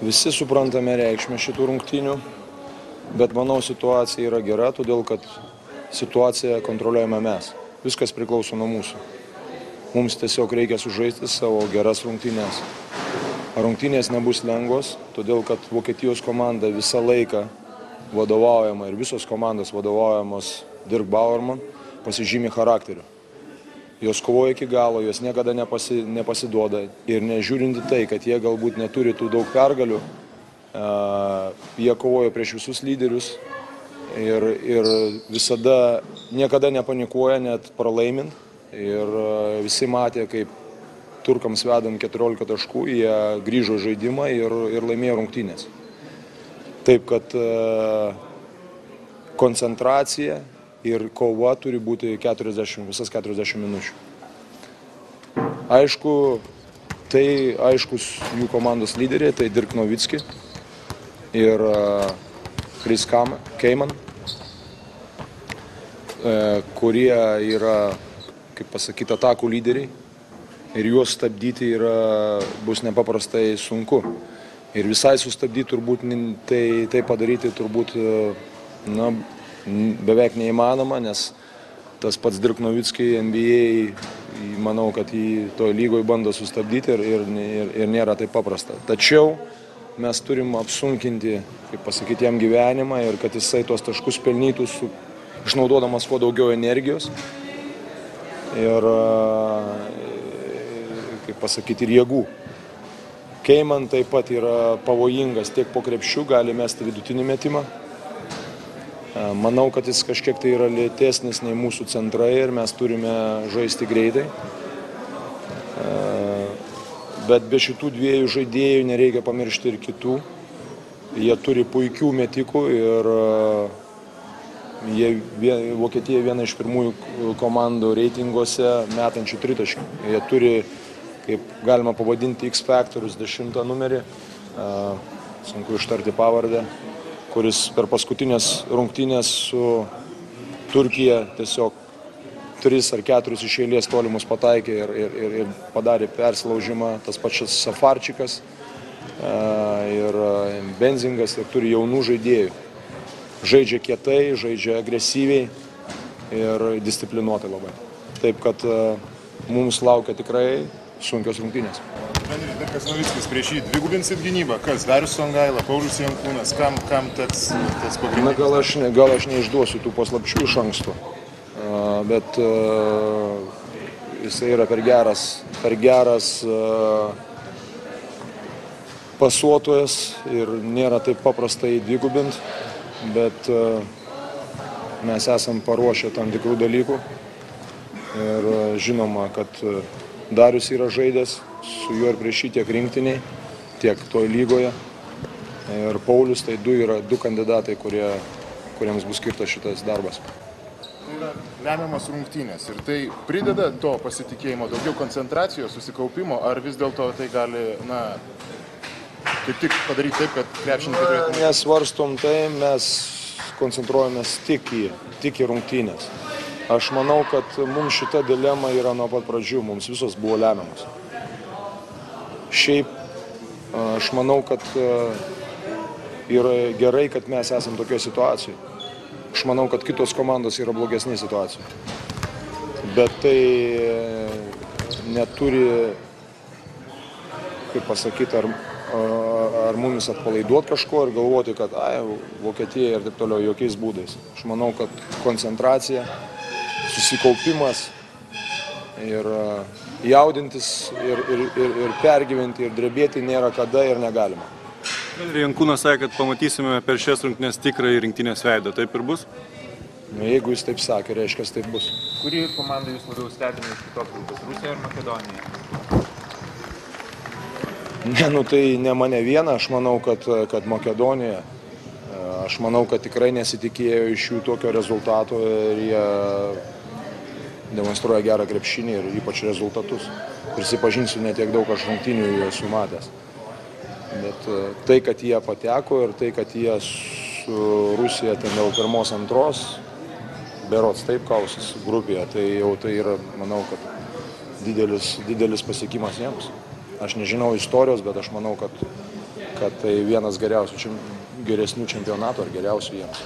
Visi suprantame reikšmę šitų rungtynių, bet manau situacija yra gera, todėl kad situaciją kontroliuojame mes. Viskas priklauso nuo mūsų. Mums tiesiog reikia sužaisti savo geras rungtynės. Rungtynės nebus lengvos, todėl kad Vokietijos komanda visą laiką vadovaujama ir visos komandos vadovaujamos Dirk Bauerman pasižymi charakteriu. Jos kovoja iki galo, jos niekada nepasiduoda ir nežiūrinti tai, kad jie galbūt neturi tų daug pergalių, jie kovoja prieš visus lyderius ir visada niekada nepanikuoja, net pralaimint. Ir visi matė, kaip turkams vedant 14 taškų, jie grįžo žaidimą ir laimėjo rungtynės. Taip, kad koncentracija ir kova turi būti visas 40 minučių. Aišku, tai aiškus jų komandos lyderiai, tai Dirk Nowitzki ir Chris Kaman, kurie yra, kaip pasakyti, atakų lyderiai ir juos stabdyti bus nepaprastai sunku. Ir visai sustabdyti turbūt, tai padaryti turbūt beveik neįmanoma, nes tas pats Dirk Nowitzki NBA, manau, kad jį toje lygoje bando sustabdyti ir nėra taip paprasta. Tačiau mes turim apsunkinti, kaip pasakyti, jam gyvenimą ir kad jisai tos taškus pelnytų, išnaudodamas kuo daugiau energijos ir, kaip pasakyti, ir jėgų. Keiman taip pat yra pavojingas tiek po krepšių, gali mesti vidutinį metimą. Manau, kad jis kažkiek tai yra lėtesnis nei mūsų centrai ir mes turime žaisti greitai. Bet be šitų dviejų žaidėjų nereikia pamiršti ir kitų. Jie turi puikių metikų ir Vokietija viena iš pirmųjų komandų reitinguose metančių tritaškių. Jie turi, kaip galima pavadinti, X Factorius 10 numerį, sunku ištarti pavardę, kuris per paskutinės rungtynės su Turkija tiesiog 3 ar 4 iš eilės tolimus pataikė ir padarė persilaužimą. Tas pačias Safarčikas ir Benzingas ir turi jaunų žaidėjų. Žaidžia kietai, žaidžia agresyviai ir disciplinuotai labai. Taip, kad mums laukia tikrai sunkios rungtynės. Treneris Dirkas Nowitzkis, prieš jį dvigubinsit gynybą. Kas? Darius Songaila, Paulius Jankūnas, kam teks tas pagrindinis? Gal aš neišduosiu tų paslapčių iš anksto, bet jisai yra per geras pasuotojas ir nėra taip paprasta jį dvigubint, bet mes esam paruošę tam tikrų dalykų ir žinoma, kad Darius yra žaidęs su juo ir prieš jį tiek rinktiniai, tiek toj lygoje. Ir Paulius, tai yra du kandidatai, kuriems bus skirtas šitas darbas. Tai yra lemiamas rungtynės ir tai prideda to pasitikėjimo, daugiau koncentracijos, susikaupimo, ar vis dėlto tai gali, kaip tik padaryti taip, kad krepšininkai turėtų... Nesvarstom tai, mes koncentruojamės tik į rungtynės. Aš manau, kad mums šita dilema yra nuo pat pradžių, mums visos buvo lemiamos. Šiaip, aš manau, kad yra gerai, kad mes esam tokioje situacijoje. Aš manau, kad kitos komandos yra blogesnė situacija. Bet tai neturi, kaip pasakyti, ar mumis atpalaiduoti kažko ir galvoti, kad Vokietija ir taip toliau, jokiais būdais. Aš manau, kad koncentracija, susikaupimas ir jaudintis ir pergyventi ir drebėti nėra kada ir negalima. Jankūnas sakė, kad pamatysime per šias rungtynes tikrąjį rinktinės veidą. Taip ir bus? Jeigu jis taip sakė, reiškia, taip bus. Kurį komandą jūs labiau stebina iš kitos grupės? Rusija ar Makedonija? Tai ne mane vieną, aš manau, kad Makedonija. Aš manau, kad tikrai nesitikėjo iš jų tokio rezultato ir jie demonstruoja gerą krepšinį ir ypač rezultatus. Prisipažinsiu, netiek daug aš rungtynių jų esu matęs. Bet tai, kad jie pateko ir tai, kad jie su Rusija ten dėl pirmos antros, berods taip kausis grupėje, tai jau tai yra, manau, kad didelis pasiekimas jiems. Aš nežinau istorijos, bet aš manau, kad kad tai vienas geresnių čempionatų ar geriausių jiems.